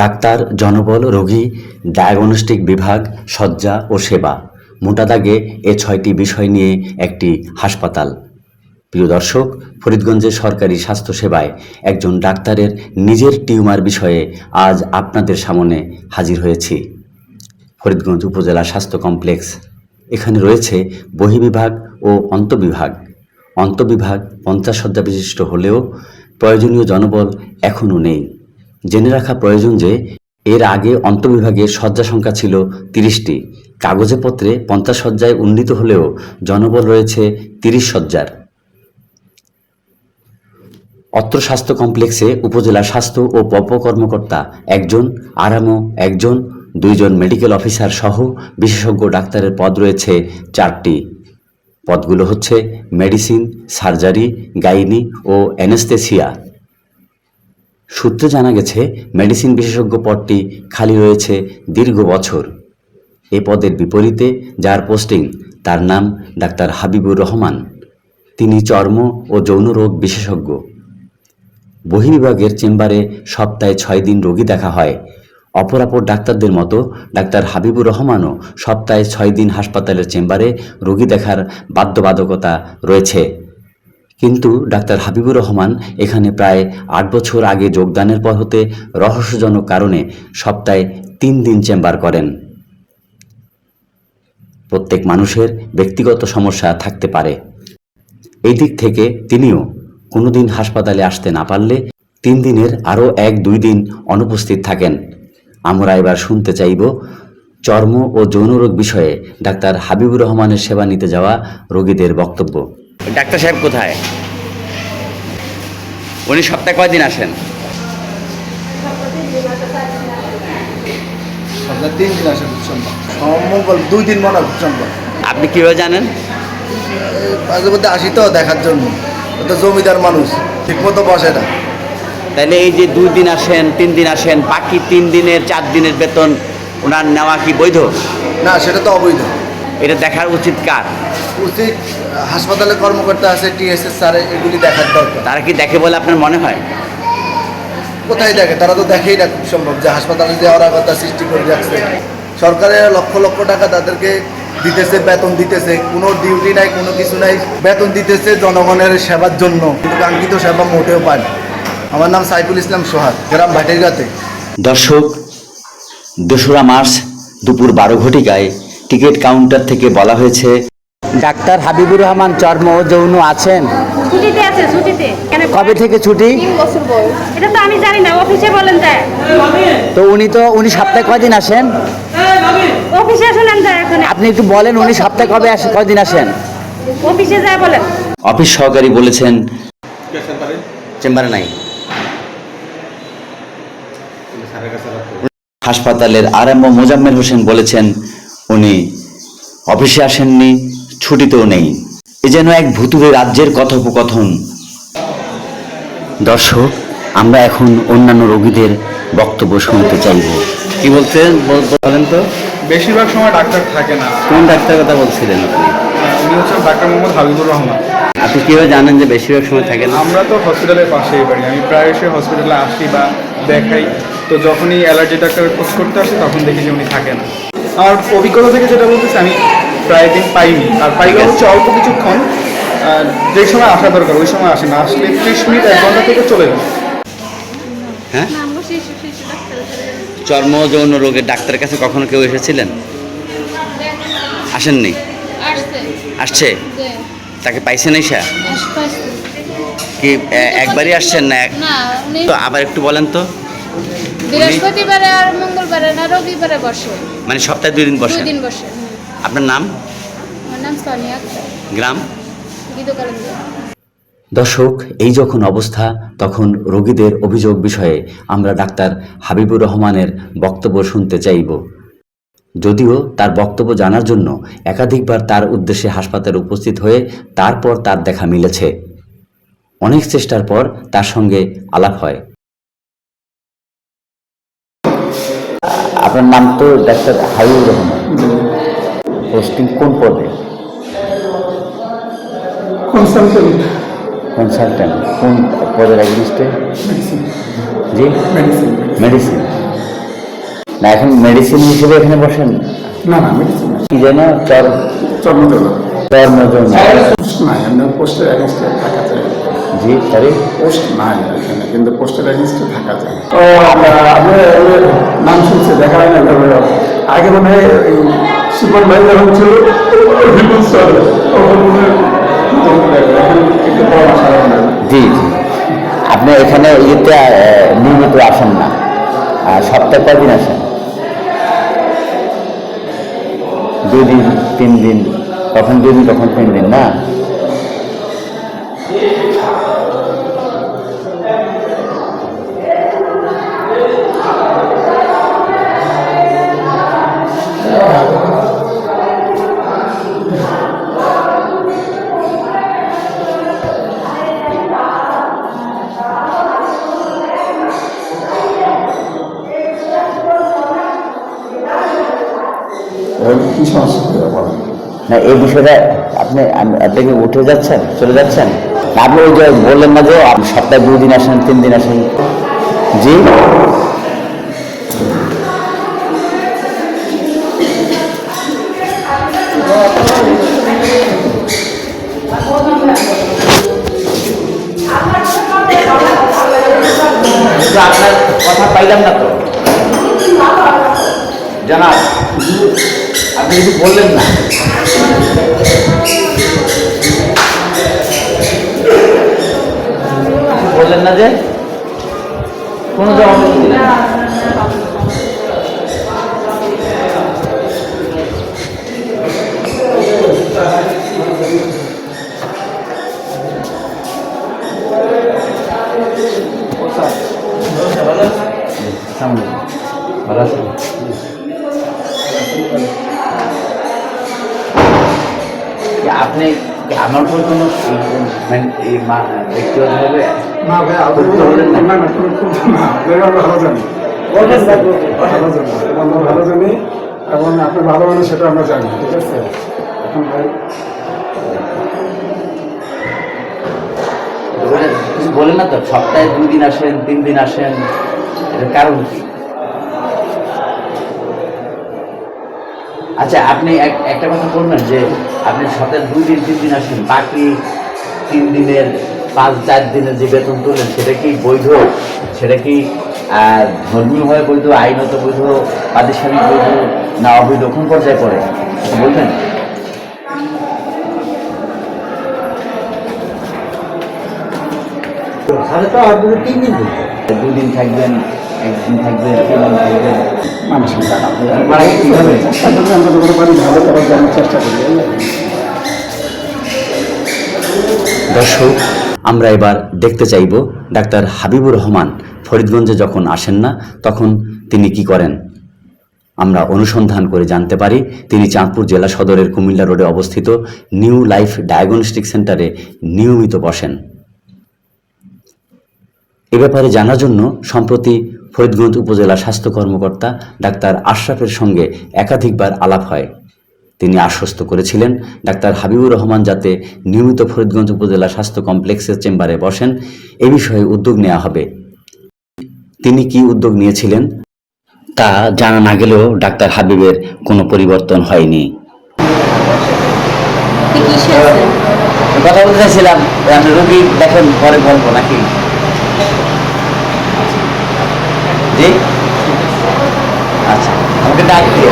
Doctor, জনবল, রোগী, diagnostic বিভাগ, শয্যা ও সেবা, মোটা দাগে এ ৬টি বিষয় নিয়ে একটি হাসপাতাল। প্রিয় দর্শক, ফরিদগঞ্জের সরকারি স্বাস্থ্যসেবায় একজন ডাক্তারের নিজের টিউমার বিষয়ে আজ আপনাদের সামনে হাজির হয়েছি। ফরিদগঞ্জ উপজেলা স্বাস্থ্য কমপ্লেক্স, এখানে রয়েছে বহির্বিভাগ ও অন্তঃবিভাগ। অন্তঃবিভাগ 50 শয্যা বিশিষ্ট হলেও প্রয়োজনীয় জনবল এখনও নেই। জেনে রাখা প্রয়োজন যে এর আগে অন্তঃবিভাগের শয্যা সংখ্যা ছিল 30টি। কাগজে পত্রে 50 শয্যায় উন্নীত হলেও জনবল রয়েছে 30 শয্যার। অত্র স্বাস্থ্য কমপ্লেক্সে উপজেলা স্বাস্থ্য ও পপ কর্মকর্তা একজন, আরএমও একজন, 2 জন মেডিকেল অফিসার সহ বিশেষজ্ঞ ডাক্তারের পদ রয়েছে 4টি। পদগুলো হচ্ছে মেডিসিন, সার্জারি, গাইনি ও অ্যানেস্থেসিয়া। সূত্রে জানা গেছে মেডিসিন বিশেষজ্ঞ পদটি খালি রয়েছে দীর্ঘ বছর। এ পদের বিপরীতে যার পোস্টিং, তার নাম ডাক্তার হাবিবুর রহমান। তিনি চর্ম ও যৌন রোগ বিশেষজ্ঞ। বহির্বিভাগের চেম্বারে সপ্তাহে 6 দিন রোগী দেখা হয়। অপরাপর ডাক্তারদের মতো ডাক্তার হাবিবুর রহমানও সপ্তাহে 6 দিন হাসপাতালের চেম্বারে রোগী দেখার বাধ্যবাধকতা রয়েছে। কিন্তু ডাক্তার হাবিবুর রহমান এখানে প্রায় 8 বছর আগে যোগদানের পর হতে রহস্যজনক কারণে সপ্তাহে 3 দিন চেম্বার করেন। প্রত্যেক মানুষের ব্যক্তিগত সমস্যা থাকতে পারে। এই দিক থেকে তিনিও কোনোদিন হাসপাতালে আসতে না পারলে 3 দিনের আরও 1-2 দিন অনুপস্থিত থাকেন। আমরা এবার শুনতে চাইব চর্ম ও যৌনরোগ বিষয়ে ডাক্তার হাবিবুর রহমানের সেবা নিতে যাওয়া রোগীদের বক্তব্য। ডাক্তার সাহেব কোথায়? উনি সপ্তাহে কয়দিন আসেন? সপ্তাহে 3 দিন আসেন, মঙ্গল 2 দিন মনে হয় সোমবার। আপনি কীভাবে জানেন? মাঝে মধ্যে আসি তো দেখার জন্য, তো জমিদার মানুষ ঠিক মতো বসে না। তাহলে এই যে 2 দিন আসেন, 3 দিন আসেন, বাকি 3 দিনের 4 দিনের বেতন ওনার নেওয়া কি বৈধ? না, সেটা তো অবৈধ। এটা দেখার উচিত কার? উচিত হাসপাতালে কর্মকর্তা আছে, টিএসএস স্যার, এগুলি দেখার দরকার। তারা কি দেখে বলে আপনার মনে হয়? কোথায় দেখে? তারা তো দেখেই না খুব সম্ভব যে হাসপাতালে যে অরাগতা সৃষ্টি করে রাখছে। সরকারের লক্ষ লক্ষ টাকা তাদেরকে দিতেছে, বেতন দিতেছে, কোনো ডিউটি নাই, কোনো কিছু নাই, বেতন দিতেছে জনগণের সেবার জন্য, কিন্তু কাঙ্ক্ষিত সেবা মোটেও পায় না। আমার নাম সাইফুল ইসলাম সোহাগ, গ্রাম ভাটিরগাতে। দর্শক, 2রা মার্চ দুপুর 12 ঘটিকায় টিকিট কাউন্টার থেকে বলা হয়েছে ডাক্তার হাবিবুর রহমান চর্ম ও যৌন আছেন। ছুটিতে আছে, ছুটিতে। কবে থেকে ছুটি? 3 বছর বয়স। এটা তো আমি জানি না, অফিসে বলেন যায়। তো উনি সপ্তাহে কয়দিন আসেন? অফিসে শুনেন যায় এখন। আপনি একটু বলেন উনি সপ্তাহে কয়দিন আসেন? অফিসে যায় বলেন। অফিস সহকারী বলেছেন চেম্বারে নাই। হাসপাতালের আরএমও মোজাম্মেল হোসেন বলেছেন উনি অফিসে আসেননি, ছুটিতেও নেই। এ যেন এক ভুতুড়ে রাজ্যের কথোপকথন। দর্শক, আমরা এখন অন্যান্য রোগীদের বক্তব্য শুনতে চাইব। কি বলছেন বলেন তো? বেশিরভাগ সময় ডাক্তার থাকে না। কোন ডাক্তার কথা বলছিলেন আপনি? উনি হচ্ছেন ডাক্তার মোহাম্মদ হাবিবুর রহমান। আপনি কীভাবে জানেন যে বেশিরভাগ সময় থাকে না? আমরা তো হসপিটালের পাশেই বাড়ি, আমি প্রায়শই হসপিটালে আসি বা দেখাই। তো যখনই অ্যালার্জি ডাক্তারের খোঁজ করতে আসি তখন দেখি যে উনি থাকেন। আমার অভিজ্ঞতা থেকে যেটা বলতেছি, আমি প্রায় দিন পাইনি, আর পাইলে হচ্ছে অল্প কিছুক্ষণ, যে সময় আসা দরকার ওই সময় আসে না, আসলে 30 মিনিট 1 ঘন্টা থেকে চলে যায়। হ্যাঁ, চর্ম যৌন রোগের ডাক্তারের কাছে কখনো কেউ এসেছিলেন? আসেননি? আসছে? তাকে পাইছেন? এসা কি একবারই আসছেন না? তো আবার একটু বলেন তো। বৃহস্পতিবারে আর মঙ্গলবারে না রবিবারে বসে, মানে সপ্তাহে 2 দিন বসে? 2 দিন বসে। আপনার নাম? আমার নাম সোনিয়া আক্তার, গ্রাম? গীতকালন্দা। দর্শক, এই যখন অবস্থা, তখন রোগীদের অভিযোগ বিষয়ে আমরা ডাক্তার হাবিবুর রহমানের বক্তব্য শুনতে চাইব। যদিও তার বক্তব্য জানার জন্য একাধিকবার তার উদ্দেশ্যে হাসপাতালে উপস্থিত হয়ে তারপর তার দেখা মিলেছে। অনেক চেষ্টার পর তার সঙ্গে আলাপ হয়। আপনার নাম তো ডাক্তার হাবিবুর রহমান, পোস্টিং কোন পদে? কনসালটেন্ট কোন পদের এগেইনস্টে? জি, মেডিসিন। না এখন মেডিসিন হিসেবে এখানে বসেন? না না মেডিসিন কি যেন চর্মজল চর্মজম? পোস্ট নাই, আমরা পোস্টের অ্যাগেনস্টে থাকা যায়। জি সরি, পোস্ট নাই এখানে, কিন্তু পোস্টের অ্যাগেনস্টে থাকা যায়। ও আপনি নাম শুনছে, দেখা হয় না আগে মনে হয় সুপার ভাই যখন ছিল বিপুল স্যার, তখন মনে হয় এখন একটু পড়াশোনা হয় না। জি জি। আপনি এখানে ইয়েতে নিয়মিত আসেন না, আর সপ্তাহে কয়দিন আসেন? 2 দিন 3 দিন, কখন 2 দিন কখন 3 দিন না? কি সমস্যা করে বলেন? না এই বিষয়টা আপনি কি উঠে যাচ্ছেন, চলে যাচ্ছেন? না আপনি ওই যে বললেন না যে আপনি সপ্তাহে 2 দিন আসেন 3 দিন আসেন? জি আপনার কথা পাইলাম না তো জানাব, আপনি কিছু বললেন না। বললেন না যে কোনো জবাব দিলেন না। ভালো আছেন? আপনি আমার উপর কোনো ব্যক্তিগতভাবে না ভাই, না না ভালো জানি, আমরা ভালো জানি, এবং আপনি ভালো মানুষ সেটা আমরা জানি, ঠিক আছে? এখন ভাই কিছু বলেন না তো, সপ্তাহে 2 দিন আসেন 3 দিন আসেন, এটার কারণ কি? আচ্ছা আপনি একটা কথা বলবেন যে আপনি সপ্তাহে 2 দিন 3 দিন আসেন, বাকি 3 দিনের 5-4 দিনের যে বেতন তোলেন সেটা কি বৈধ? সেটা কি ধর্মীয়ভাবে বৈধ, আইনত বৈধ, প্রাতিষ্ঠানিক বৈধ, না অবৈধ, কোন পর্যায়ে পড়ে বলবেন? তাহলে তো আর 3 দিন 2 দিন থাকবেন, 1 দিন থাকবেন, 3 দিন থাকবেন, মানুষের জানা মানে কিভাবে? আমরা যখন পারি ভালো করার জন্য চেষ্টা করি। দর্শক, আমরা এবার দেখতে চাইব ডাক্তার হাবিবুর রহমান ফরিদগঞ্জে যখন আসেন না তখন তিনি কি করেন। আমরা অনুসন্ধান করে জানতে পারি তিনি চাঁদপুর জেলা সদরের কুমিল্লা রোডে অবস্থিত নিউ লাইফ ডায়াগনস্টিক সেন্টারে নিয়মিত বসেন। এ ব্যাপারে জানার জন্য সম্প্রতি ফরিদগঞ্জ উপজেলা স্বাস্থ্য কর্মকর্তা ডাক্তার আশরাফের সঙ্গে একাধিকবার আলাপ হয়। তিনি আশ্বস্ত করেছিলেন ডাক্তার হাবিবুর রহমান যাতে নিয়মিত ফরিদগঞ্জ উপজেলা স্বাস্থ্য কমপ্লেক্সের চেম্বারে বসেন এ বিষয়ে উদ্যোগ নেওয়া হবে। তিনি কি উদ্যোগ নিয়েছিলেন তা জানা না গেলেও ডাক্তার হাবিবের কোনো পরিবর্তন হয়নি। কথা বলতে চাইছিলাম, আপনি রোগী দেখেন, পরে বলবো নাকি? জি আচ্ছা, আমাকে ডাক দিয়ে